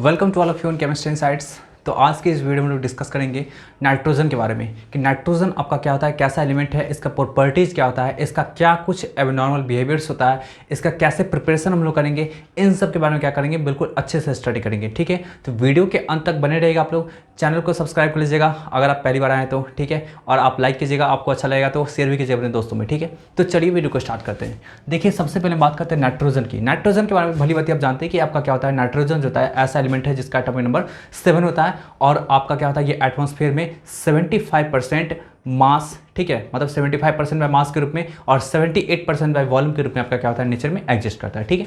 Welcome to all of you on chemistry insights. तो आज के इस वीडियो में लोग डिस्कस करेंगे नाइट्रोजन के बारे में कि नाइट्रोजन आपका क्या होता है, कैसा एलिमेंट है, इसका प्रॉपर्टीज़ क्या होता है, इसका क्या कुछ एबनॉर्मल बिहेवियर्स होता है, इसका कैसे प्रिपरेशन हम लोग करेंगे, इन सब के बारे में क्या करेंगे, बिल्कुल अच्छे से स्टडी करेंगे। ठीक है, तो वीडियो के अंत तक बने रहेगा। आप लोग चैनल को सब्सक्राइब कर लीजिएगा अगर आप पहली बार आए तो, ठीक है, और आप लाइक कीजिएगा, आपको अच्छा लगेगा तो शेयर भी कीजिए अपने दोस्तों में। ठीक है, तो चलिए वीडियो को स्टार्ट करते हैं। देखिए, सबसे पहले बात करते हैं नाइट्रोजन की। नाइट्रोजन के बारे में भली बात आप जानते हैं कि आपका क्या होता है, नाइट्रोजन जो होता है ऐसा एलिमेंट है जिसका एटॉमिक नंबर 7 होता है और आपका क्या होता है, ये एटमॉस्फेयर में 75% मास, ठीक है, मतलब 75% बाय मास के रूप में और 78% बाय वॉल्यूम के रूप में आपका क्या होता है, नेचर में एग्जिस्ट करता है। ठीक है,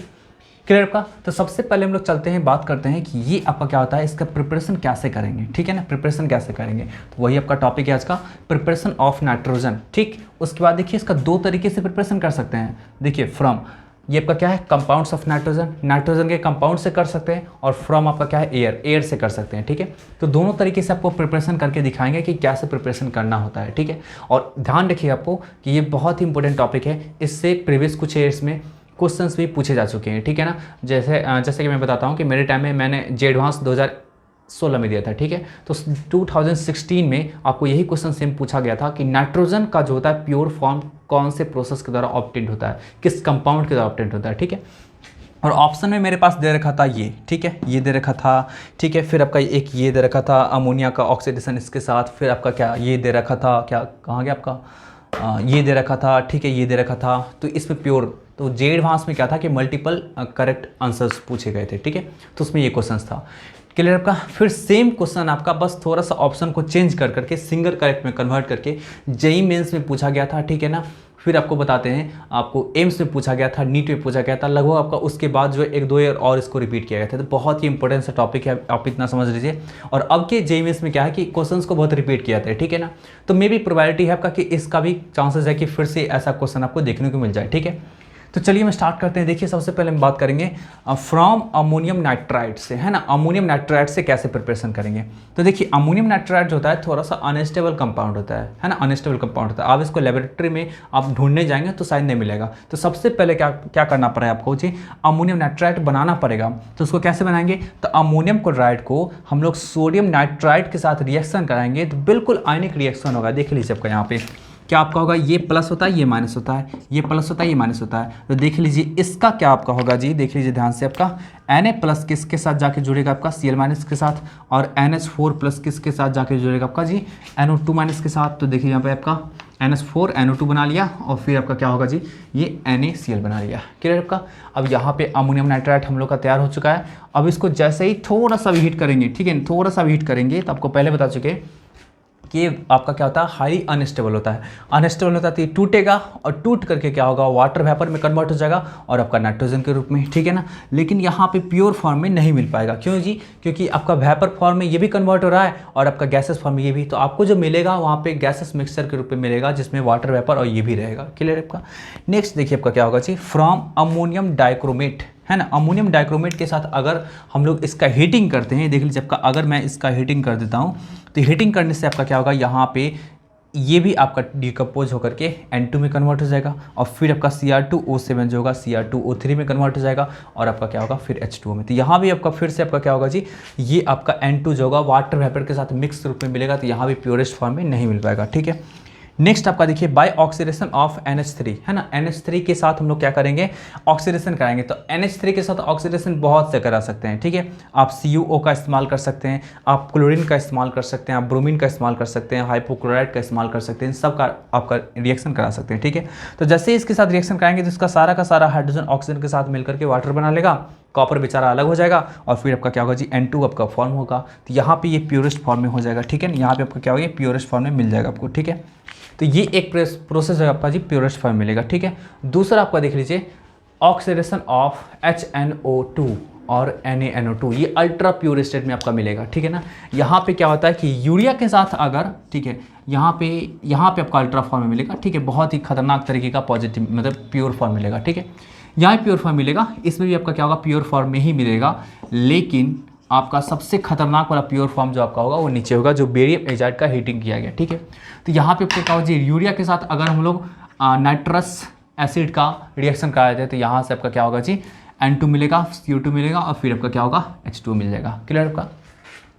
क्लियर आपका। तो सबसे पहले हम लोग चलते हैं, बात करते हैं कि ये आपका क्या होता है, इसका प्रिपरेशन कैसे करेंगे। ठीक है ना, प्रिपरेशन कैसे करेंगे, तो वही आपका टॉपिक है आज का, प्रिपरेशन ऑफ नाइट्रोजन। ठीक, उसके बाद देखिए इसका दो तरीके से प्रिपरेशन कर सकते हैं। देखिए, फ्रॉम ये आपका क्या है, कंपाउंड्स ऑफ नाइट्रोजन, नाइट्रोजन के कंपाउंड से कर सकते हैं, और फ्रॉम आपका क्या है, एयर, एयर से कर सकते हैं। ठीक है, तो दोनों तरीके से आपको प्रिपरेशन करके दिखाएंगे कि कैसे प्रिपरेशन करना होता है। ठीक है, और ध्यान रखिए आपको कि ये बहुत ही इंपॉर्टेंट टॉपिक है, इससे प्रीवियस कुछ ईयर्स में क्वेश्चंस भी पूछे जा चुके हैं। ठीक है ना, जैसे कि मैं बताता हूँ कि मेरे टाइम में मैंने जे एडवांस 2016 में दिया था। ठीक है, तो 2016 में आपको यही क्वेश्चन सेम पूछा गया था कि नाइट्रोजन का जो होता है प्योर फॉर्म कौन से प्रोसेस के द्वारा ऑब्टेन्ड होता है, किस कंपाउंड के द्वारा ऑब्टेन्ड होता है। ठीक है, और ऑप्शन में मेरे पास दे रखा था ये, ठीक है, ये दे रखा था। ठीक है, फिर आपका एक ये दे रखा था अमोनिया का ऑक्सीडेशन इसके साथ, फिर आपका क्या ये दे रखा था, क्या कहाँ गया आपका, ये दे रखा था। ठीक है, ये दे रखा था। तो इसमें प्योर, तो जे एडवांस में क्या था कि मल्टीपल करेक्ट आंसर्स पूछे गए थे। ठीक है, तो उसमें ये क्वेश्चन था। क्लियर आपका। फिर सेम क्वेश्चन आपका बस थोड़ा सा ऑप्शन को चेंज कर करके सिंगल करेक्ट में कन्वर्ट करके जेईई मेंस में पूछा गया था। ठीक है ना, फिर आपको बताते हैं, आपको एम्स में पूछा गया था, नीट में पूछा गया था, लगभग आपका उसके बाद जो एक दो ईयर और इसको रिपीट किया गया था। तो बहुत ही इंपॉर्टेंट सा टॉपिक है, आप इतना समझ लीजिए। और अब के जेईई मेंस में क्या है कि क्वेश्चंस को बहुत रिपीट किया जाता है। ठीक है ना, तो मे भी प्रोबेबिलिटी है आपका कि इसका भी चांसेस है कि फिर से ऐसा क्वेश्चन आपको देखने को मिल जाए। ठीक है, तो चलिए हम स्टार्ट करते हैं। देखिए, सबसे पहले हम बात करेंगे फ्रॉम अमोनियम नाइट्राइड से, है ना, अमोनियम नाइट्राइड से कैसे प्रिपरेशन करेंगे। तो देखिए, अमोनियम नाइट्राइड जो होता है थोड़ा सा अनस्टेबल कंपाउंड होता है ना, अनस्टेबल कंपाउंड होता है। आप इसको लेबोरेटरी में आप ढूंढने जाएंगे तो शायद नहीं मिलेगा। तो सबसे पहले क्या करना पड़ेगा आपको जी, अमोनियम नाइट्राइड बनाना पड़ेगा। तो उसको कैसे बनाएंगे, तो अमोनियम क्लोराइड को हम लोग सोडियम नाइट्राइड के साथ रिएक्शन कराएंगे तो बिल्कुल आयनिक रिएक्शन होगा। देख लीजिए आपका यहाँ पे क्या आपका होगा, ये प्लस होता है, ये माइनस होता है, ये प्लस होता है, ये माइनस होता है। तो देख लीजिए इसका क्या आपका होगा जी, देख लीजिए ध्यान से, आपका Na प्लस किसके साथ जाके जुड़ेगा, आपका Cl माइनस के साथ, और NH4 प्लस किसके साथ जाके जुड़ेगा, आपका जी NO2 माइनस के साथ। तो देखिए यहाँ पे आपका NH4 NO2 बना लिया, और फिर आपका क्या होगा जी, ये NaCl बना लिया। क्लियर आपका। अब यहाँ पे अमोनियम नाइट्राइड हम लोग का तैयार हो चुका है। अब इसको जैसे ही थोड़ा सा भी हीट करेंगे, ठीक है, थोड़ा सा भी हीट करेंगे, तो आपको पहले बता चुके कि आपका क्या होता है, हाईली अनस्टेबल होता है। अनस्टेबल होता है तो ये टूटेगा, और टूट करके क्या होगा, वाटर वेपर में कन्वर्ट हो जाएगा और आपका नाइट्रोजन के रूप में। ठीक है ना, लेकिन यहाँ पे प्योर फॉर्म में नहीं मिल पाएगा। क्यों जी, क्योंकि आपका वेपर फॉर्म में ये भी कन्वर्ट हो रहा है और आपका गैसेस फॉर्म में ये भी। तो आपको जो मिलेगा वहाँ पे गैसेस मिक्सचर के रूप में मिलेगा, जिसमें वाटर वेपर और ये भी रहेगा। क्लियर आपका। नेक्स्ट देखिए आपका क्या होगा जी, फ्रॉम अमोनियम डाइक्रोमेट, है ना, अमोनियम डाइक्रोमेट के साथ अगर हम लोग इसका हीटिंग करते हैं, देख लीजिए आपका, अगर मैं इसका हीटिंग कर देता हूँ तो हीटिंग करने से आपका क्या होगा, यहाँ पे ये भी आपका डिकम्पोज होकर के N2 में कन्वर्ट हो जाएगा, और फिर आपका Cr2O7 जो होगा Cr2O3 में कन्वर्ट हो जाएगा, और आपका क्या होगा फिर H2O में। तो यहाँ भी आपका फिर से आपका क्या होगा जी, ये आपका N2 जो होगा वाटर वेपर के साथ मिक्स रूप में मिलेगा, तो यहाँ भी प्योरेस्ट फॉर्म में नहीं मिल पाएगा। ठीक है, नेक्स्ट आपका देखिए बाय ऑक्सीडेशन ऑफ NH3, है ना, NH3 के साथ हम लोग क्या करेंगे, ऑक्सीडेशन कराएंगे। तो NH3 के साथ ऑक्सीडेशन बहुत से करा सकते हैं। ठीक है, आप CuO का इस्तेमाल कर सकते हैं, आप क्लोरीन का इस्तेमाल कर सकते हैं, आप ब्रोमीन का इस्तेमाल कर सकते हैं, हाइपोक्लोराइड का इस्तेमाल कर सकते हैं, सब का आपका रिएक्शन करा सकते हैं। ठीक है, तो जैसे ही इसके साथ रिएक्शन कराएंगे तो इसका सारा का सारा हाइड्रोजन ऑक्सीजन के साथ मिलकर के वाटर बना लेगा, कॉपर बेचारा अलग हो जाएगा, और फिर आपका क्या होगा जी, N2 आपका फॉर्म होगा। तो यहाँ पे ये प्योरेस्ट फॉर्म में हो जाएगा। ठीक है, यहाँ पे आपका क्या होगा, प्योरेस्ट फॉर्म में मिल जाएगा आपको। ठीक है, तो ये एक प्रोसेस है आपका जी, प्योरेस्ट फॉर्म मिलेगा। ठीक है, दूसरा आपका देख लीजिए ऑक्सीडेशन ऑफ HNO2 और NaNO2, ये अल्ट्रा प्योर स्टेट में आपका मिलेगा। ठीक है ना, यहाँ पे क्या होता है कि यूरिया के साथ अगर, ठीक है, यहाँ पे आपका अल्ट्रा फॉर्म में मिलेगा। ठीक है, बहुत ही खतरनाक तरीके का पॉजिटिव मतलब प्योर फॉर्म मिलेगा। ठीक है, यहाँ प्योर फॉर्म मिलेगा, इसमें भी आपका क्या होगा, प्योर फॉर्म में ही मिलेगा। लेकिन आपका सबसे खतरनाक वाला प्योर फॉर्म जो आपका होगा वो नीचे होगा, जो बेरियम एजाइड का हीटिंग किया गया। ठीक है, तो यहाँ पे क्या होगा जी, यूरिया के साथ अगर हम लोग नाइट्रस एसिड का रिएक्शन कराते हैं तो यहाँ से आपका क्या होगा जी, N2 मिलेगा, CO2 मिलेगा और फिर आपका क्या होगा H2 मिल जाएगा। क्लियर आपका?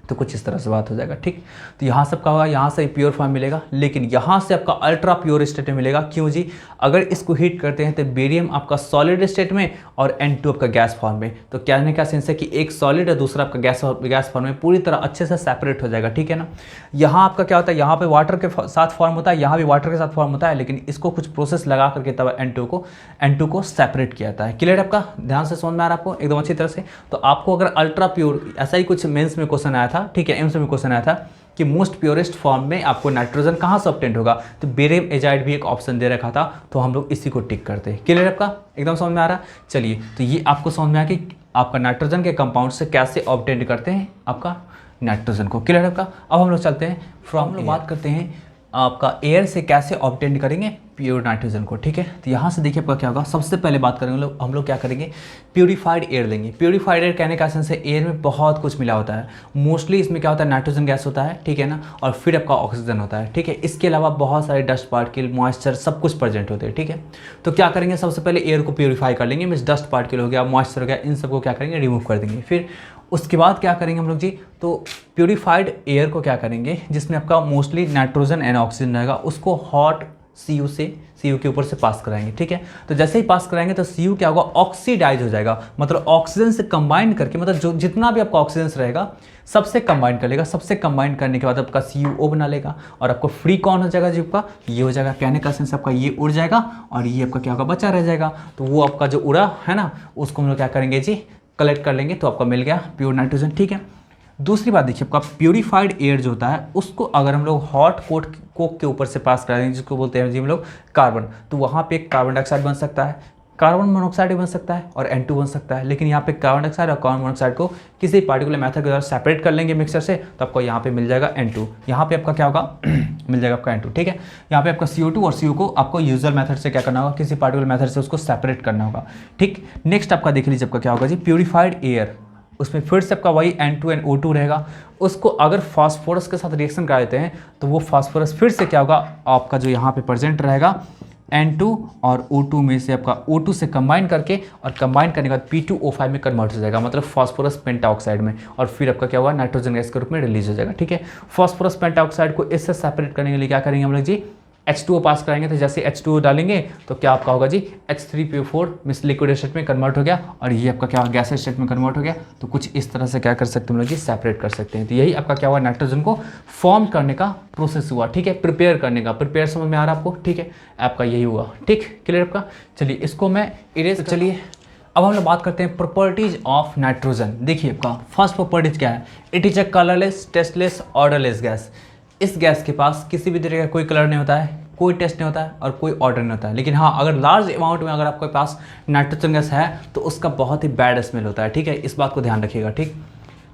तो कुछ इस तरह से बात हो जाएगा। ठीक, तो यहाँ से आपका होगा, यहाँ से प्योर फॉर्म मिलेगा, लेकिन यहाँ से आपका अल्ट्रा प्योर स्टेट में मिलेगा। क्यों जी? अगर इसको हीट करते हैं तो बेरियम आपका सॉलिड स्टेट में और N2 आपका गैस फॉर्म में। तो कहने का सेंस है कि एक सॉलिड है, दूसरा आपका गैस फॉर्म में पूरी तरह अच्छे से सेपरेट हो जाएगा। ठीक है ना? यहाँ आपका क्या होता है, यहाँ पे वाटर के साथ फॉर्म होता है, यहाँ भी वाटर के साथ फॉर्म होता है, लेकिन इसको कुछ प्रोसेस लगा करके तब N2 को सेपरेट किया जाता है। क्लियर आपका? ध्यान से समझ में आ रहा है आपको एकदम अच्छी तरह से। तो आपको अगर अल्ट्रा प्योर, ऐसा ही कुछ मेंस में क्वेश्चन आया था, ठीक है, एम्स में क्वेश्चन आया था कि मोस्ट प्योरेस्ट फॉर्म में आपको नाइट्रोजन कहाँ से ऑब्टेंड होगा, तो बेरियम एजाइड भी एक ऑप्शन दे रखा था, तो हम लोग इसी को टिक करते हैं। क्लियर आपका? एकदम समझ में आ रहा है? चलिए, तो ये आपको समझ में आया कि आपका नाइट्रोजन के कंपाउंड से कैसे ऑब्टेंड करते हैं आपका नाइट्रोजन को। क्लियर आपका? अब हम लोग चलते हैं हम लोग बात करते हैं आपका एयर से कैसे ऑब्टेंड करेंगे प्योर नाइट्रोजन को। ठीक है, तो यहाँ से देखिए आपका क्या होगा, सबसे पहले बात करेंगे हम लोग क्या करेंगे, प्यूरीफाइड एयर लेंगे। प्यूरीफाइड एयर कहने का सेंस है एयर में बहुत कुछ मिला होता है, मोस्टली इसमें क्या होता है, नाइट्रोजन गैस होता है, ठीक है ना, और फिर आपका ऑक्सीजन होता है। ठीक है, इसके अलावा बहुत सारे डस्ट पार्टिकल, मॉइस्चर, सब कुछ प्रेजेंट होते हैं। ठीक है, तो क्या करेंगे, सबसे पहले एयर को प्यूरीफाई कर लेंगे, मीन्स डस्ट पार्टिकल हो गया, मॉइस्चर हो गया, इन सबको क्या करेंगे, रिमूव कर देंगे। फिर उसके बाद क्या करेंगे हम लोग जी, तो प्यूरीफाइड एयर को क्या करेंगे, जिसमें आपका मोस्टली नाइट्रोजन एंड ऑक्सीजन रहेगा, उसको हॉट CU के ऊपर से पास कराएंगे। ठीक है, तो जैसे ही पास कराएंगे तो CU क्या होगा, ऑक्सीडाइज हो जाएगा, मतलब ऑक्सीजन से कंबाइन करके, मतलब जो जितना भी आपका ऑक्सीजन रहेगा सबसे कंबाइन कर लेगा। सबसे कंबाइन करने के बाद आपका CuO बना लेगा और आपको फ्री कौन हो जाएगा जी, आपका ये हो जाएगा। कहने का सेंस आपका ये उड़ जाएगा और ये आपका क्या होगा, बचा रह जाएगा। तो वो आपका जो उड़ा है ना, उसको हम लोग क्या करेंगे जी, कलेक्ट कर लेंगे, तो आपका मिल गया प्योर नाइट्रोजन। ठीक है, दूसरी बात देखिए, आपका प्यूरीफाइड एयर जो होता है उसको अगर हम लोग हॉट कोक के ऊपर से पास करा देंगे, जिसको बोलते हैं जी हम लोग कार्बन, तो वहाँ पे एक कार्बन डाइऑक्साइड बन सकता है, कार्बन मोनोऑक्साइड भी बन सकता है और N2 बन सकता है। लेकिन यहाँ पे कार्बन डाइऑक्साइड और कार्बन मोनोऑक्साइड को किसी पार्टिकुलर मेथड के द्वारा सेपरेट कर लेंगे मिक्सर से, तो आपको यहाँ पे मिल जाएगा N2। यहाँ पे आपका क्या होगा मिल जाएगा आपका N2। ठीक है, यहाँ पे आपका CO2 और CO को आपको यूजुअल मेथड से क्या करना होगा, किसी पार्टिकुलर मेथड से उसको सेपरेट करना होगा। ठीक, नेक्स्ट आपका देख लीजिए आपका क्या होगा जी, प्यूरीफाइड एयर, उसमें फिर से आपका वही N2 and O2 रहेगा। उसको अगर फास्फोरस के साथ रिएक्शन करा देते हैं तो वो फास्फोरस फिर से क्या होगा, आपका जो यहाँ पे प्रेजेंट रहेगा N2 और O2 में से आपका O2 से कंबाइन करके, और कंबाइन करने के बाद P2O5 में कन्वर्ट हो जाएगा, मतलब फास्फोरस पेंटाऑक्साइड में, और फिर आपका क्या होगा, नाइट्रोजन गैस के रूप में रिलीज हो जाएगा। ठीक है, फास्फोरस पेंटाऑक्साइड को इससे सेपरेट करने के लिए क्या करेंगे हम लोग जी, H2O पास कराएंगे, तो जैसे H2O डालेंगे तो क्या आपका होगा जी, H3PO4 मिस लिक्विड स्टेट में कन्वर्ट हो गया, और ये आपका क्या गैस स्टेट में कन्वर्ट हो गया। तो कुछ इस तरह से क्या कर सकते हैं हम लोग जी, सेपरेट कर सकते हैं। तो यही आपका क्या हुआ, नाइट्रोजन को फॉर्म करने का प्रोसेस हुआ। ठीक है, प्रिपेयर करने का, प्रिपेयर समझ में आ रहा है आपको? ठीक है, आपका यही हुआ। ठीक, क्लियर आपका? चलिए इसको मैं इरेज, चलिए अब हम लोग बात करते हैं प्रॉपर्टीज ऑफ नाइट्रोजन। देखिए आपका फर्स्ट प्रॉपर्टीज क्या है, it is a colourless, tasteless, odourless gas. इस गैस के पास किसी भी तरह का कोई कलर नहीं होता है, कोई टेस्ट नहीं होता है और कोई ऑर्डर नहीं होता है। लेकिन हाँ, अगर लार्ज अमाउंट में अगर आपके पास नाइट्रोजन गैस है तो उसका बहुत ही बैड स्मेल होता है। ठीक है, इस बात को ध्यान रखिएगा। ठीक,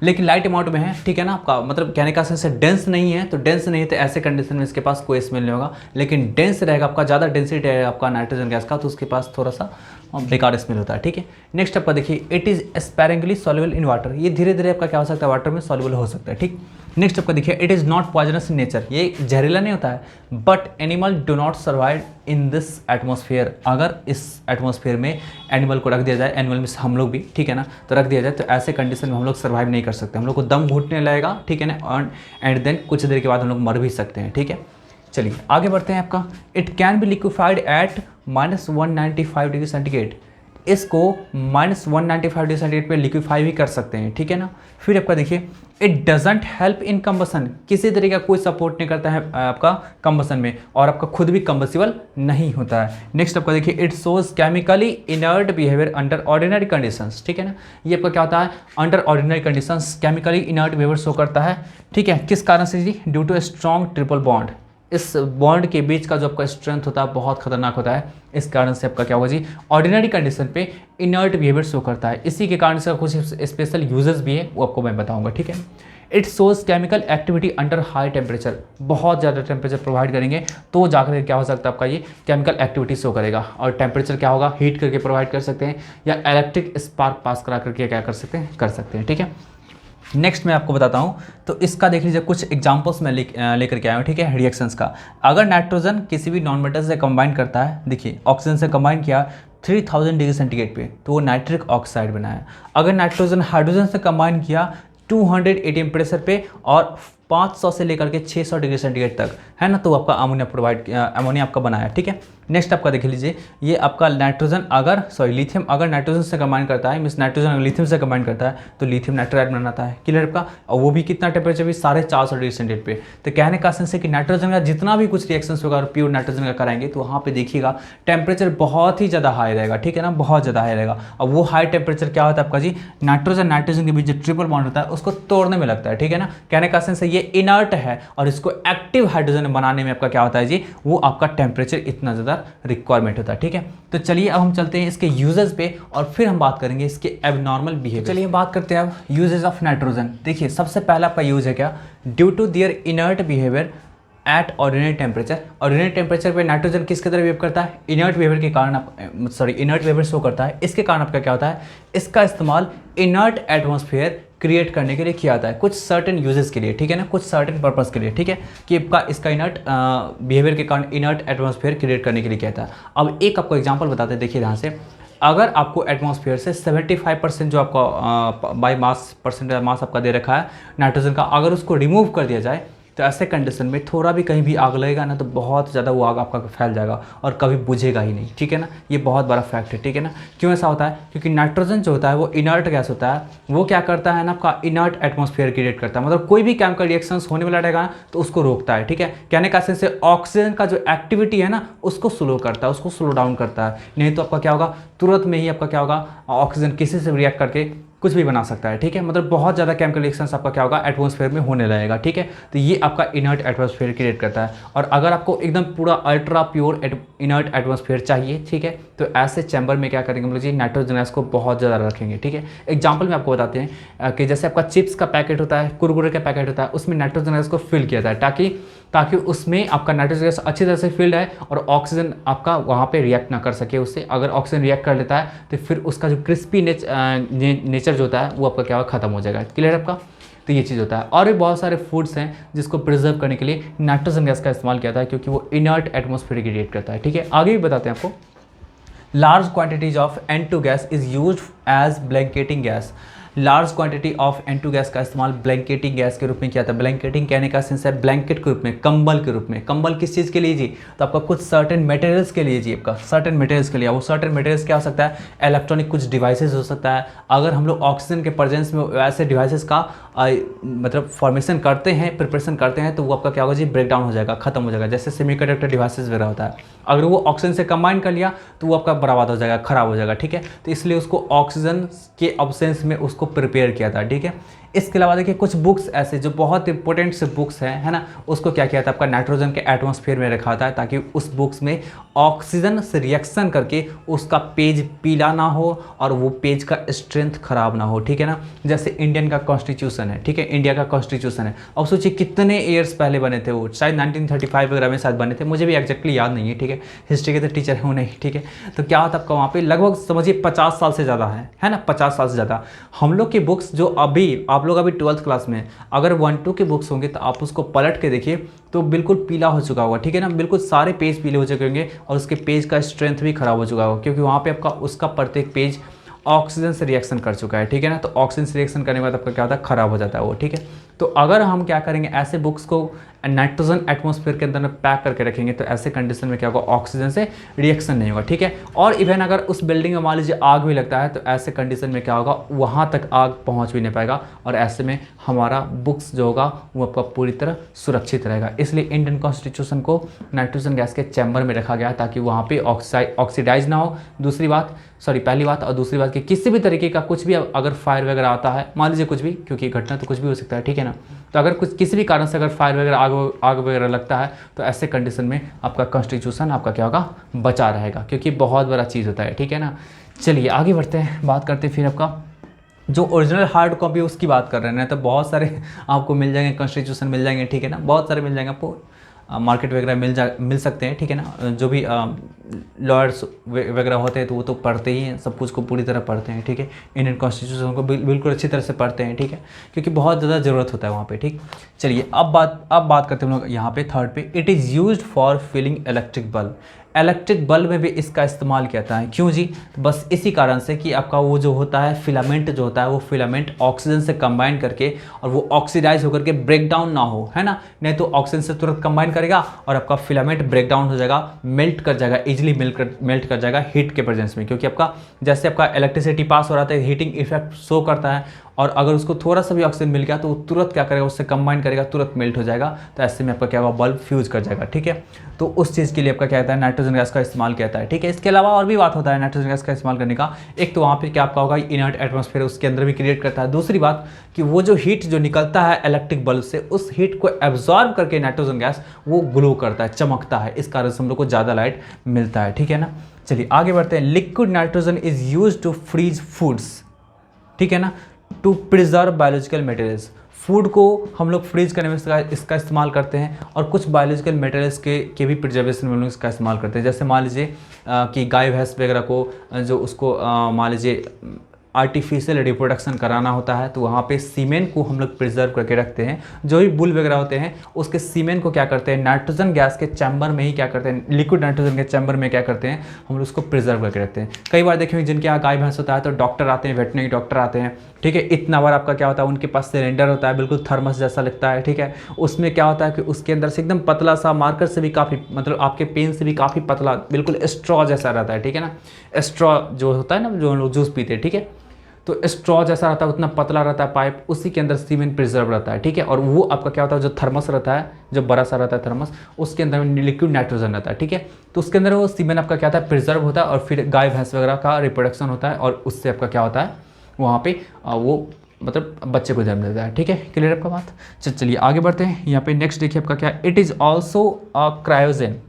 लेकिन लाइट अमाउंट में है, ठीक है ना, आपका मतलब कहने का सेंस है डेंस नहीं है, तो डेंस नहीं है तो ऐसे कंडीशन में इसके पास कोई स्मेल नहीं होगा। लेकिन डेंस रहेगा, आपका ज़्यादा डेंसिटी रहेगा आपका नाइट्रोजन गैस का, तो उसके पास थोड़ा सा बेकार स्मेल होता है। ठीक है, नेक्स्ट आपका देखिए, it is sparingly soluble in water. ये धीरे धीरे आपका क्या हो सकता है, वाटर में सॉल्युबल हो सकता है। ठीक, नेक्स्ट आपका देखिए, it is not poisonous in nature. ये जहरीला नहीं होता है, but animal do not survive in this atmosphere. अगर इस एटमॉस्फेयर में एनिमल को रख दिया जाए, एनिमल में हम लोग भी, ठीक है ना, तो रख दिया जाए तो ऐसे कंडीशन में हम लोग सर्वाइव नहीं कर सकते, हम लोग को दम घुटने लगेगा। ठीक है ना, एंड देन कुछ देर के बाद हम लोग मर भी सकते हैं। ठीक है, चलिए आगे बढ़ते हैं। आपका it can be liquefied at -195 degree centigrade. इसको -195 डिग्री सेंटीग्रेड पे लिक्विफाई भी कर सकते हैं। ठीक है ना, फिर आपका देखिए, it doesn't help in combustion. किसी तरीके का कोई सपोर्ट नहीं करता है आपका कंबसन में, और आपका खुद भी कंबसिबल नहीं होता है। नेक्स्ट आपका देखिए, it shows chemically inert behaviour under ordinary conditions. ठीक है ना, ये आपका क्या होता है, under ordinary conditions chemically inert behaviour show करता है। ठीक है, किस कारण से जी, due to a strong triple bond. इस बॉन्ड के बीच का जो आपका स्ट्रेंथ होता है बहुत खतरनाक होता है, इस कारण से आपका क्या होगा जी, ऑर्डिनरी कंडीशन पे इनर्ट बिहेवियर शो करता है। इसी के कारण से कुछ स्पेशल यूजेस भी है, वो आपको मैं बताऊंगा। ठीक है, it shows chemical activity under high temperature. बहुत ज़्यादा टेम्परेचर प्रोवाइड करेंगे तो जाकर क्या हो सकता है, आपका ये केमिकल एक्टिविटी शो करेगा। और टेम्परेचर क्या होगा, हीट करके प्रोवाइड कर सकते हैं, या इलेक्ट्रिक स्पार्क पास करा करके क्या कर सकते हैं, कर सकते हैं। ठीक है, नेक्स्ट मैं आपको बताता हूँ, तो इसका देख लीजिए कुछ एग्जांपल्स मैं लेकर के आया हूँ, ठीक है, रिएक्शंस का। अगर नाइट्रोजन किसी भी नॉन मेटल से कंबाइन करता है, देखिए ऑक्सीजन से कंबाइन किया 3000 डिग्री सेंटीग्रेड पे, तो वो नाइट्रिक ऑक्साइड बनाया। अगर नाइट्रोजन हाइड्रोजन से कंबाइन किया 280 टेम्परेचर पे और 500 से लेकर के 600 डिग्री सेंटीग्रेड तक, है ना, तो आपका अमोनिया आपका बनाया, ठीक है। नेक्स्ट आपका देख लीजिए, ये आपका नाइट्रोजन लिथियम अगर नाइट्रोजन से कंबाइन करता है, मीन्स नाइट्रोजन अगर लिथियम से कंबाइन करता है तो लिथियम नाइट्राइड बनाता है, क्लियर आपका। और वो भी कितना टेम्परेचर भी 450 डिग्री सेंटीग्रेड पे। तो कहने का सेंस है कि नाइट्रोजन का जितना भी कुछ रिएक्शंस वगैरह प्योर नाइट्रोजन का कराएंगे तो वहाँ पे देखिएगा टेम्परेचर बहुत ही ज़्यादा हाई रहेगा, ठीक है ना, बहुत ज़्यादा हाई रहेगा। और वो हाई टेम्परेचर क्या होता है आपका जी, नाइट्रोजन के बीच जो ट्रिपल बॉन्ड होता है उसको तोड़ने में लगता है, ठीक है ना। कहने का सेंस है ये इनर्ट है और इसको एक्टिव हाइड्रोजन बनाने में आपका क्या होता है जी, वो आपका टेम्परेचर इतना ज़्यादा रिक्वायरमेंट होता है, ठीक है। तो चलिए अब हम चलते हैं इसके यूजेस पे और फिर हम बात करेंगे इसके एबनॉर्मल बिहेवियर। चलिए बात करते हैं अब यूजेस ऑफ नाइट्रोजन। देखिए सबसे पहला आपका यूज है क्या, due to their inert behaviour at ordinary temperature. Ordinary temperature पे नाइट्रोजन किसके तरह बिहेव करता है, इनर्ट बिहेवियर के कारण इनर्ट बिहेवियर शो करता है। इसके कारण आपका क्या होता है, इसका इस्तेमाल इनर्ट एटमॉस्फेयर क्रिएट करने के लिए किया जाता है, कुछ सर्टेन यूजेस के लिए, ठीक है ना, कुछ सर्टेन पर्पस के लिए, ठीक है, कि इसका इनर्ट बिहेवियर के कारण इनर्ट एटमॉस्फेयर क्रिएट करने के लिए किया था। अब एक आपको एग्जांपल बताते हैं, देखिए ध्यान से। अगर आपको एटमॉस्फेयर से 75% जो आपका बाई मास परसेंटेज मास आपका दे रखा है नाइट्रोजन का, अगर उसको रिमूव कर दिया जाए तो ऐसे कंडीशन में थोड़ा भी कहीं भी आग लगेगा ना तो बहुत ज़्यादा वो आग आपका फैल जाएगा और कभी बुझेगा ही नहीं, ठीक है ना। ये बहुत बड़ा फैक्ट है, ठीक है ना। क्यों ऐसा होता है, क्योंकि नाइट्रोजन जो होता है वो इनर्ट गैस होता है, वो क्या करता है ना, आपका इनर्ट एटमॉस्फेयर क्रिएट करता है, मतलब कोई भी केमिकल रिएक्शंस होने वाला रहेगा तो उसको रोकता है, ठीक है। कहने का सेंस है ऑक्सीजन का जो एक्टिविटी है ना उसको स्लो करता है, उसको स्लो डाउन करता है, नहीं तो आपका क्या होगा, तुरंत में ही आपका क्या होगा, ऑक्सीजन किसी से रिएक्ट करके कुछ भी बना सकता है, ठीक है। मतलब बहुत ज़्यादा केमिकल रिएक्शंस आपका क्या होगा, एटमॉस्फेयर में होने लगेगा, ठीक है। तो ये आपका इनर्ट एटमॉस्फेयर क्रिएट करता है। और अगर आपको एकदम पूरा अल्ट्रा प्योर इनर्ट एटमॉस्फेयर चाहिए, ठीक है, तो ऐसे चैम्बर में क्या करेंगे हम लोग जी, नाइट्रोजन गैस को बहुत ज़्यादा रखेंगे, ठीक है। एग्जाम्पल में आपको बताते हैं कि जैसे आपका चिप्स का पैकेट होता है, कुरकुरे का पैकेट होता है, उसमें नाइट्रोजन गैस को फिल किया जाता है ताकि उसमें आपका नाइट्रोजन गैस अच्छी तरह से फिल्ड है और ऑक्सीजन आपका वहाँ पे रिएक्ट ना कर सके उससे। अगर ऑक्सीजन रिएक्ट कर लेता है तो फिर उसका जो क्रिस्पी नेचर जो होता है वो आपका क्या होगा, खत्म हो जाएगा, क्लियर आपका। तो ये चीज़ होता है। और भी बहुत सारे फूड्स हैं जिसको प्रिजर्व करने के लिए नाइट्रोजन गैस का इस्तेमाल किया जाता है, क्योंकि वो इनर्ट एटमॉस्फेयर क्रिएट करता है, ठीक है। आगे भी बताते हैं आपको। Large quantities of N2 gas is used as blanketing gas. Large quantity of N2 gas का इस्तेमाल ब्लैंकेटिंग गैस के रूप में किया था। ब्लैंकेटिंग कहने का सेंस है ब्लैंकेट के रूप में, कंबल के रूप में। कंबल किस चीज़ के लिए जी, तो आपका कुछ सर्टेन मटेरियल्स के लिए जी, आपका सर्टेन मटेरियल्स के लिए। वो सर्टेन मटेरियल्स क्या हो सकता है, इलेक्ट्रॉनिक कुछ डिवाइसेस हो सकता है। अगर हम लोग ऑक्सीजन के प्रेजेंस में ऐसे डिवाइसेस का मतलब फॉर्मेशन करते हैं, प्रिपरेशन करते हैं, तो वो आपका क्या होगा जी, ब्रेक डाउन हो जाएगा, खत्म हो जाएगा। जैसे सेमीकंडक्टर डिवाइसेस वगैरह होता है, अगर वो ऑक्सीजन से कंबाइन कर लिया तो वो आपका बर्बाद हो जाएगा, खराब हो जाएगा, ठीक है। तो इसलिए उसको ऑक्सीजन के अब्सेंस में उसको प्रिपेयर किया था, ठीक है। इसके अलावा देखिए कुछ बुक्स ऐसे जो बहुत इंपॉर्टेंट से बुक्स हैं, है ना, उसको क्या किया था, आपका नाइट्रोजन के एटमॉस्फेयर में रखा था ताकि उस बुक्स में ऑक्सीजन से रिएक्शन करके उसका पेज पीला ना हो और वो पेज का स्ट्रेंथ खराब ना हो, ठीक है ना। जैसे इंडियन का कॉन्स्टिट्यूशन है, ठीक है, इंडिया का कॉन्स्टिट्यूशन है। अब सोचिए कितने ईयर्स पहले बने थे वो, शायद 1935 वगैरह में शायद बने थे, मुझे भी एग्जैक्टली याद नहीं है, ठीक है। हिस्ट्री के तो टीचर हूँ नहीं, ठीक है। तो क्या होता आपका वहाँ पे लगभग समझिए 50 साल से ज़्यादा है ना, 50 साल से ज़्यादा। हम लोग की बुक्स जो अभी आप लोग अभी 12th क्लास में, अगर 1-2 के बुक्स होंगे तो आप उसको पलट के देखिए तो बिल्कुल पीला हो चुका होगा, ठीक है ना, बिल्कुल सारे पेज पीले हो चुके होंगे और उसके पेज का स्ट्रेंथ भी खराब हो चुका होगा, क्योंकि वहाँ पे आपका उसका प्रत्येक पेज ऑक्सीजन से रिएक्शन कर चुका है, ठीक है ना। तो ऑक्सीजन से रिएक्शन करने के बाद आपका क्या होता है, खराब हो जाता है वो, ठीक है। तो अगर हम क्या करेंगे, ऐसे बुक्स को नाइट्रोजन एटमॉस्फेयर के अंदर में पैक करके रखेंगे तो ऐसे कंडीशन में क्या होगा, ऑक्सीजन से रिएक्शन नहीं होगा, ठीक है। और इवन अगर उस बिल्डिंग में मान लीजिए आग भी लगता है तो ऐसे कंडीशन में क्या होगा, वहाँ तक आग पहुँच भी नहीं पाएगा और ऐसे में हमारा बुक्स जो होगा वो आपका पूरी तरह सुरक्षित रहेगा। इसलिए इंडियन कॉन्स्टिट्यूशन को नाइट्रोजन गैस के चैम्बर में रखा गया ताकि वहाँ पे ऑक्सीडाइज ना हो। पहली बात। और दूसरी बात कि किसी भी तरीके का कुछ भी अगर फायर वगैरह आता है, मान लीजिए कुछ भी, क्योंकि घटना तो कुछ भी हो सकता है, ठीक है ना। तो अगर कुछ किसी भी कारण से अगर फायर वगैरह आग वगैरह लगता है तो ऐसे कंडीशन में आपका कॉन्स्टिट्यूशन आपका क्या होगा, बचा रहेगा, क्योंकि बहुत बड़ा चीज़ होता है, ठीक है ना। चलिए आगे बढ़ते हैं, बात करते हैं फिर आपका जो ओरिजिनल हार्ड कॉपी उसकी बात कर रहे हैं ना, तो बहुत सारे आपको मिल जाएंगे, कॉन्स्टिट्यूशन मिल जाएंगे, ठीक है ना, बहुत सारे मिल जाएंगे आपको। मार्केट वगैरह मिल सकते हैं, ठीक है ना। जो भी लॉयर्स वगैरह होते हैं तो वो तो पढ़ते ही हैं, सब कुछ को पूरी तरह पढ़ते हैं, ठीक है। इंडियन कॉन्स्टिट्यूशन को बिल्कुल अच्छी तरह से पढ़ते हैं, ठीक है, क्योंकि बहुत ज़्यादा ज़रूरत होता है वहाँ पे, ठीक। चलिए अब बात करते हैं हम लोग यहाँ पे थर्ड पे, it is used for filling electric bulb. Electric bulb में भी इसका इस्तेमाल किया जाता है, क्यों जी? तो बस इसी कारण से कि आपका वो जो होता है फिलामेंट जो होता है, वो फिलामेंट ऑक्सीजन से कंबाइन करके और वो ऑक्सीडाइज होकर के ब्रेक डाउन ना हो, है ना। नहीं तो ऑक्सीजन से तुरंत कंबाइन करेगा और आपका फिलामेंट ब्रेक डाउन हो जाएगा, मेल्ट कर जाएगा, इजीली मेल्ट कर जाएगा हीट के प्रेजेंस में, क्योंकि आपका जैसे आपका इलेक्ट्रिसिटी पास हो रहा था हीटिंग इफेक्ट शो करता है, और अगर उसको थोड़ा सा भी ऑक्सीजन मिल गया तो वो तुरंत क्या करेगा, उससे कंबाइन करेगा, तुरंत मेल्ट हो जाएगा। तो ऐसे में आपका क्या होगा, बल्ब फ्यूज कर जाएगा, ठीक है। तो उस चीज़ के लिए आपका क्या होता है, नाइट्रोजन गैस का इस्तेमाल किया जाता है, ठीक है। इसके अलावा और भी बात होता है नाइट्रोजन गैस का इस्तेमाल करने का। एक तो वहाँ पर क्या आपका होगा, इनर्ट एटमॉस्फेयर उसके अंदर भी क्रिएट करता है। दूसरी बात कि वो जो हीट जो निकलता है इलेक्ट्रिक बल्ब से, उस हीट को एब्जॉर्ब करके नाइट्रोजन गैस वो ग्लो करता है, चमकता है, इस कारण से हम लोग को ज़्यादा लाइट मिलता है, ठीक है ना। चलिए आगे बढ़ते हैं। Liquid nitrogen is use to freeze foods, ठीक है ना, to preserve biological materials. Food को हम लोग फ्रीज करने में इसका इस्तेमाल करते हैं, और कुछ बायोलॉजिकल मटेरियल्स के भी प्रिजर्वेशन में हम लोग इसका इस्तेमाल करते हैं। जैसे मान लीजिए कि गाय भैंस वगैरह को जो उसको मान लीजिए आर्टिफिशियल रिप्रोडक्शन कराना होता है, तो वहाँ पे सीमेन को हम लोग प्रिजर्व करके रखते हैं। जो भी बुल वगैरह होते हैं उसके सीमेन को क्या करते हैं, नाइट्रोजन गैस के चैम्बर में ही क्या करते हैं, लिक्विड नाइट्रोजन के चैम्बर में क्या करते हैं, हम लोग उसको प्रिजर्व करके रखते हैं। कई बार देखेंगे जिनके यहाँ गाय भैंस होता है तो डॉक्टर आते हैं, वेटनरी डॉक्टर आते हैं, ठीक है। इतना बार आपका क्या होता है, उनके पास सिलेंडर होता है, बिल्कुल थर्मस जैसा लगता है, ठीक है। उसमें क्या होता है कि उसके अंदर से एकदम पतला सा, मार्कर से भी काफ़ी, मतलब आपके पेन से भी काफ़ी पतला, बिल्कुल स्ट्रॉ जैसा रहता है, ठीक है ना। स्ट्रॉ जो होता है ना, जो हम लोग जूस पीते हैं, ठीक है, तो स्ट्रॉ जैसा रहता है, उतना पतला रहता है पाइप, उसी के अंदर सीमेन प्रिजर्व रहता है, ठीक है। और वो आपका क्या होता है, जो थर्मस रहता है, जो बड़ा सा रहता है थर्मस, उसके अंदर लिक्विड नाइट्रोजन रहता है, ठीक है। तो उसके अंदर वो सीमेन आपका क्या होता है, प्रिजर्व होता है, और फिर गाय भैंस वगैरह का रिप्रोडक्शन होता है, और उससे आपका क्या होता है, वहाँ पे वो मतलब बच्चे को जन्म देता है, ठीक है। क्लियर आपका बात। चलिए आगे बढ़ते हैं। यहाँ पे नेक्स्ट देखिए आपका क्या, it is also a cryogen.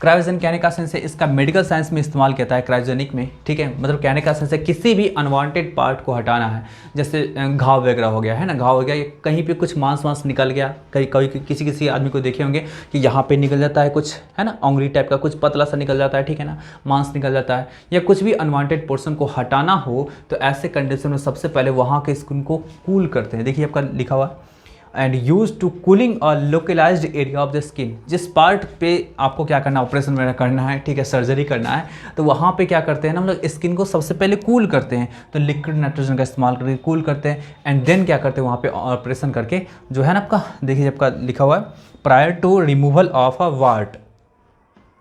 Cryogen कहने का सेंस है, इसका मेडिकल साइंस में इस्तेमाल किया जाता है, क्रायोजेनिक में, ठीक है। मतलब कहने का सेंस है किसी भी अनवांटेड पार्ट को हटाना है, जैसे घाव वगैरह हो गया है ना, घाव हो गया, कहीं पे कुछ मांस निकल गया, कहीं किसी आदमी को देखे होंगे कि यहाँ पे निकल जाता है कुछ, है ना, उंगली टाइप का कुछ पतला सा निकल जाता है, ठीक है ना, मांस निकल जाता है, या कुछ भी अनवांटेड पोर्शन को हटाना हो, तो ऐसे कंडीशन में सबसे पहले वहाँ के स्किन को कूल करते हैं। देखिए आपका लिखा हुआ है, and use to cooling or localised area of the skin. जिस पार्ट पे आपको क्या करना, ऑपरेशन वगैरह करना है, ठीक है, सर्जरी करना है, तो वहाँ पे क्या करते हैं ना, हम लोग स्किन को सबसे पहले कूल करते हैं। तो लिक्विड नाइट्रोजन का इस्तेमाल करके कूल करते हैं, एंड देन क्या करते हैं, वहाँ पे ऑपरेशन करके जो है ना आपका, देखिए आपका लिखा हुआ है, prior to removal of a wart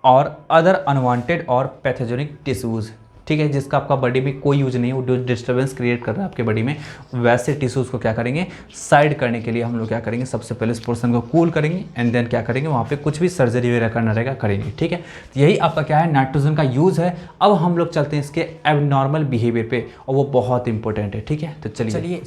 or other unwanted or pathogenic tissues, ठीक है, जिसका आपका बॉडी में कोई यूज नहीं है, वो डिस्टर्बेंस क्रिएट कर रहा है आपके बॉडी में, वैसे टिश्यूज़ को क्या करेंगे, साइड करने के लिए हम लोग क्या करेंगे, सबसे पहले इस पोर्शन को कूल करेंगे, एंड देन क्या करेंगे, वहाँ पे कुछ भी सर्जरी वगैरह करना रहेगा करेंगे, ठीक है। तो यही आपका क्या है, नाइट्रोजन का यूज़ है। अब हम लोग चलते हैं इसके एबनॉर्मल बिहेवियर पे, और वो बहुत इंपॉर्टेंट है, ठीक है। तो चलिए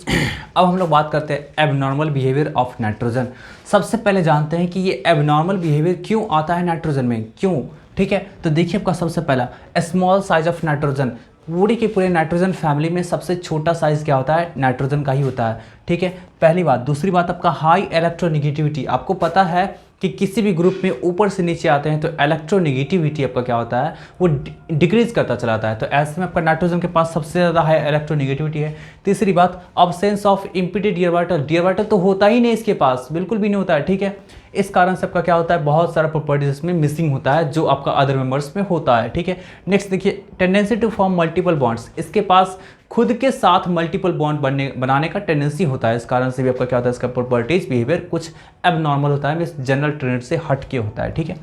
अब हम लोग बात करते हैं एबनॉर्मल बिहेवियर ऑफ नाइट्रोजन। सबसे पहले जानते हैं कि ये एबनॉर्मल बिहेवियर क्यों आता है नाइट्रोजन में, क्यों, ठीक है। तो देखिए आपका सबसे पहला, स्मॉल साइज ऑफ नाइट्रोजन। पूरी के पूरे नाइट्रोजन फैमिली में सबसे छोटा साइज क्या होता है, नाइट्रोजन का ही होता है, ठीक है, पहली बात। दूसरी बात आपका हाई इलेक्ट्रोनेगेटिविटी। आपको पता है कि किसी भी ग्रुप में ऊपर से नीचे आते हैं तो इलेक्ट्रोनेगेटिविटी आपका क्या होता है, वो डिक्रीज करता चला जाता है। तो ऐसे में आपका नाइट्रोजन के पास सबसे ज़्यादा हाई इलेक्ट्रोनेगेटिविटी है। तीसरी बात, अब्सेंस ऑफ इम्पिटेड डी ऑर्बिटल तो होता ही नहीं इसके पास, बिल्कुल भी नहीं होता है, ठीक है। इस कारण से आपका क्या होता है, बहुत सारा प्रॉपर्टीज इसमें मिसिंग होता है जो आपका अदर मेंबर्स में होता है, ठीक है। नेक्स्ट देखिए, tendency to form multiple bonds. इसके पास खुद के साथ मल्टीपल बॉन्ड बनाने का टेंडेंसी होता है। इस कारण से भी आपका क्या होता है, इसका प्रॉपर्टीज बिहेवियर कुछ एबनॉर्मल होता है, इस जनरल ट्रेंड से हट के होता है, ठीक है।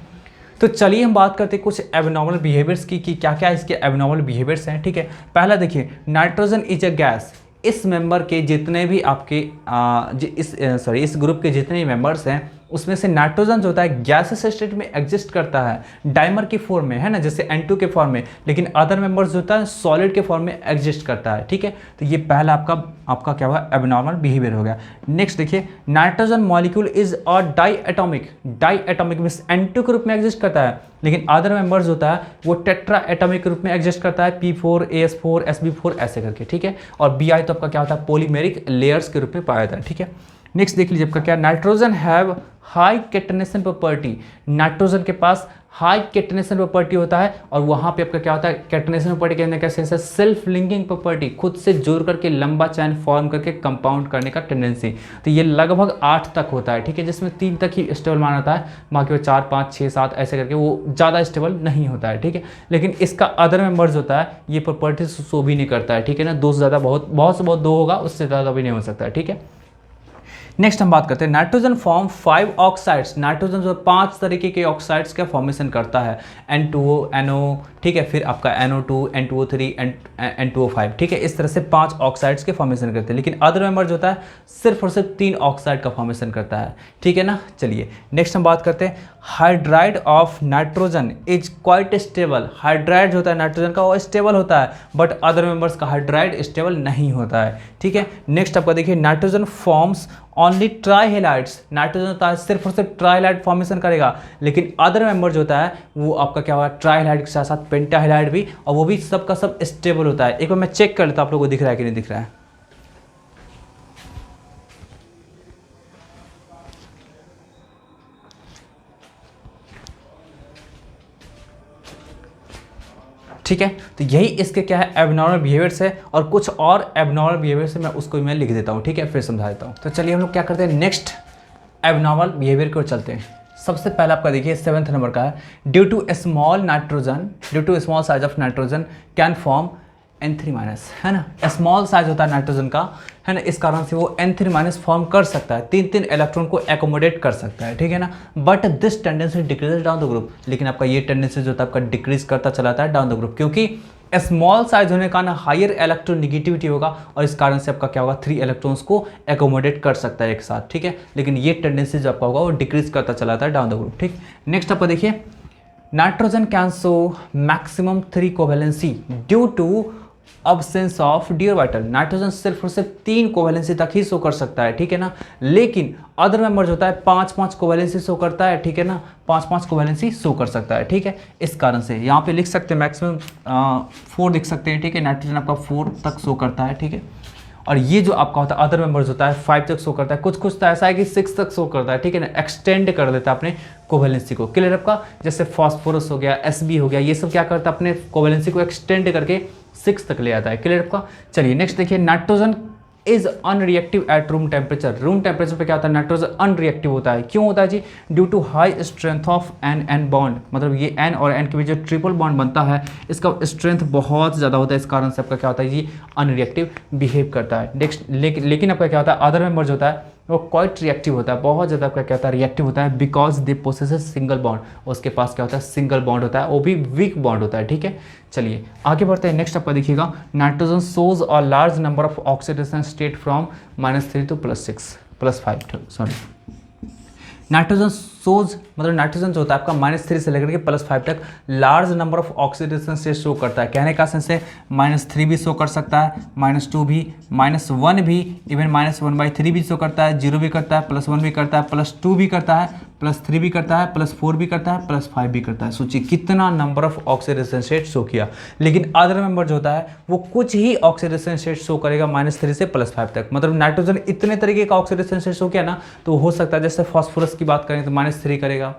तो चलिए हम बात करते हैं कुछ एबनॉर्मल बिहेवियर्स की कि क्या क्या इसके एबनॉर्मल बिहेवियर्स हैं, ठीक है। पहला देखिए, नाइट्रोजन इज अ गैस। इस मेंबर के जितने भी आपके इस ग्रुप के जितने मेंबर्स हैं, उसमें से नाइट्रोजन जो होता है गैसेस स्टेट में एग्जिस्ट करता है, डाइमर की फॉर्म में, है ना, जैसे N2 के फॉर्म में, लेकिन अदर मेंबर्स जो होता है सॉलिड के फॉर्म में एग्जिस्ट करता है, ठीक है। तो ये पहला आपका क्या हुआ, एबनॉर्मल बिहेवियर हो गया। नेक्स्ट देखिए, nitrogen molecule is a diatomic means N2 के रूप में एग्जिस्ट करता है, लेकिन अदर मेंबर्स होता है वो टेट्रा एटॉमिक रूप में एग्जिस्ट करता है, P4 AS4 SB4 ऐसे करके, ठीक है। और Bi तो आपका क्या होता है, पॉलीमेरिक लेयर्स के रूप में पाया जाता है, ठीक है। नेक्स्ट देख लीजिए आपका क्या, nitrogen have high catenation property. Nitrogen के पास हाई कैटनेशन प्रॉपर्टी होता है और वहाँ पे आपका क्या होता है, कैटनेशन प्रॉपर्टी के अंदर क्या सेंस है, सेल्फ लिंकिंग प्रॉपर्टी, खुद से जोड़ करके लंबा चैन फॉर्म करके कंपाउंड करने का टेंडेंसी। तो ये लगभग 8 तक होता है, ठीक है, जिसमें 3 तक ही स्टेबल माना जाता है, बाकी वो 4, 5, 6, 7 ऐसे करके वो ज़्यादा स्टेबल नहीं होता है, ठीक है। लेकिन इसका अदर मेंबर्स होता है, ये प्रॉपर्टी शो भी नहीं करता है, ठीक है ना, 2 से ज़्यादा बहुत से बहुत 2 होगा, उससे ज़्यादा भी नहीं हो सकता है, ठीक है। नेक्स्ट हम बात करते हैं नाइट्रोजन फॉर्म 5 ऑक्साइड्स। नाइट्रोजन जो 5 तरीके के ऑक्साइड्स का फॉर्मेशन करता है, N2O, NO, ठीक है, फिर आपका NO2, N2O3, N2O5, ठीक है, इस तरह से 5 ऑक्साइड्स के फॉर्मेशन करते हैं। लेकिन अदर मेंबर जो होता है सिर्फ और सिर्फ 3 ऑक्साइड का फॉर्मेशन करता है, ठीक है ना। चलिए नेक्स्ट हम बात करते हैं, hydride of nitrogen is quite stable. Hydride जो होता है नाइट्रोजन का वो स्टेबल होता है, बट अदर मेंबर्स का हाइड्राइड स्टेबल नहीं होता है, ठीक है। नेक्स्ट आपका देखिए, नाइट्रोजन फॉर्म्स ओनली ट्राईहेलाइड्स। नाइट्रोजन होता है सिर्फ और सिर्फ ट्राईहेलाइड फॉर्मेशन करेगा, लेकिन अदर मेंबर जो होता है वो आपका क्या होगा, ट्राईहेलाइड के साथ साथ पेंटाहेलाइड भी, और वो भी सबका सब स्टेबल होता है। एक बार मैं चेक कर लेता हूं आप लोगों को दिख रहा है कि नहीं दिख रहा है। ठीक है, तो यही इसके क्या है, एबनॉर्मल बिहेवियर्स है, और कुछ और एबनॉर्मल बिहेवियर्स है, मैं उसको भी मैं लिख देता हूँ, ठीक है, फिर समझा देता हूँ। तो चलिए हम लोग क्या करते हैं, नेक्स्ट एबनॉर्मल बिहेवियर की ओर चलते हैं। सबसे पहला आपका देखिए 7th नंबर का है, due to small nitrogen, due to small size of nitrogen can form N3-, है ना, स्मॉल साइज होता है नाइट्रोजन का, है ना, इस कारण से वो N3- फॉर्म कर सकता है, 3 इलेक्ट्रॉन को एकोमोडेट कर सकता है, ठीक है ना। But this tendency decrease down the group, लेकिन आपका ये टेंडेंसी जो होता है आपका डिक्रीज करता चला जाता है डाउन द ग्रुप, क्योंकि स्मॉल साइज होने का ना हायर इलेक्ट्रोनिगेटिविटी होगा, और इस कारण से आपका क्या होगा, 3 इलेक्ट्रॉन्स को एकोमोडेट कर सकता है एक साथ, ठीक है। लेकिन ये टेंडेंसी जो आपका होगा वो डिक्रीज करता चला जाता है डाउन द ग्रुप, ठीक। नेक्स्ट आपका देखिए, nitrogen can show maximum 3 covalency due to absence of D orbital. Nitrogen सिर्फ और सिर्फ 3 कोवेलेंसी तक ही शो कर सकता है, ठीक है ना। लेकिन अदर मेंबर जो होता है 5-5 कोवेलेंसी शो करता है, ठीक है ना, 5-5 कोवेलेंसी शो कर सकता है, ठीक है। इस कारण से यहाँ पे लिख सकते हैं मैक्सिमम 4 लिख सकते हैं, ठीक है। नाइट्रोजन आपका 4 तक शो करता है, ठीक है। और ये जो आपका होता है अदर मेंबर्स होता है 5 तक शो करता है, कुछ तो ऐसा है कि 6 तक शो करता है, ठीक है ना, एक्सटेंड कर देता है अपने कोवेलेंसी को। क्लियर आपका, जैसे फॉस्फोरस हो गया, Sb हो गया, ये सब क्या करता है अपने कोवेलेंसी को एक्सटेंड करके 6 तक ले आता है। क्लियर आपका। चलिए नेक्स्ट देखिए, nitrogen is unreactive at room temperature. Room temperature पे क्या होता है, नाइट्रोजन अनरिएक्टिव होता है। क्यों होता है जी, due to high strength of N bond, मतलब ये N और N के बीच जो ट्रिपल बॉन्ड बनता है इसका स्ट्रेंथ बहुत ज़्यादा होता है, इस कारण से आपका क्या होता है जी, अनरिएक्टिव बिहेव करता है। नेक्स्ट लेकिन आपका क्या होता है, अदर मेंबर जो होता है वो क्वाइट रिएक्टिव होता है, बहुत ज़्यादा आपका क्या होता है, रिएक्टिव होता है, because they possess single bond, उसके पास क्या होता है, सिंगल बॉन्ड होता है, वो भी वीक बॉन्ड होता है, ठीक है। चलिए आगे बढ़ते हैं। नेक्स्ट आपका देखिएगा, nitrogen shows a large number of oxidation state from -3 to +5, sorry. Nitrogen shows मतलब नाइट्रोजन जो होता है आपका -3 से लेकर के +5 तक लार्ज नंबर ऑफ ऑक्सीडेशन से शो करता है। कहने का सेंस है -3 भी शो कर सकता है, -2 भी, -1 भी, इवन -1/3 भी शो करता है, 0 भी करता है, +1 भी करता है, +2 भी करता है, +3 भी करता है, +4 भी करता है, +5 भी करता है। सोचिए कितना number of oxidation state show किया। लेकिन अदर मेंबर जो होता है वो कुछ ही ऑक्सीडेशन स्टेट शो करेगा -3 से +5 तक। मतलब नाइट्रोजन इतने तरीके का ऑक्सीडेशन स्टेट शो किया ना, तो हो सकता है जैसे फॉस्फोरस की बात करें तो -3 करेगा,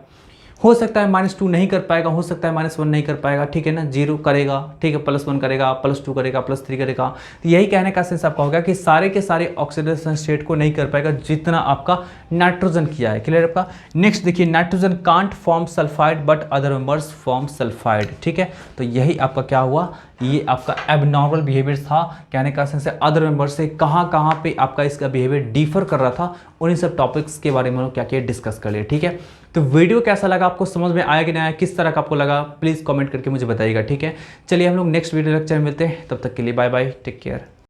हो सकता है -2 नहीं कर पाएगा, हो सकता है -1 नहीं कर पाएगा, ठीक है ना, 0 करेगा, ठीक है, +1 करेगा, +2 करेगा, +3 करेगा। तो यही कहने का सेंस आपका होगा कि सारे के सारे ऑक्सीडेशन स्टेट को नहीं कर पाएगा जितना आपका नाइट्रोजन किया है। क्लियर आपका। नेक्स्ट देखिए, nitrogen can't form sulphide but other members form sulphide, ठीक है। तो यही आपका क्या हुआ, ये आपका एबनॉर्मल बिहेवियर था। कहने का सेंस है अदर मेंबर से कहाँ पे आपका इसका बिहेवियर डिफर कर रहा था, उन्हीं सब टॉपिक्स के बारे में हम लोग क्या किया, डिस्कस कर लिए, ठीक है। तो वीडियो कैसा लगा, आपको समझ में आया कि नहीं आया, किस तरह का आपको लगा, प्लीज़ कमेंट करके मुझे बताइएगा, ठीक है। चलिए हम लोग नेक्स्ट वीडियो लेक्चर में मिलते हैं, तब तक के लिए बाय बाय, टेक केयर।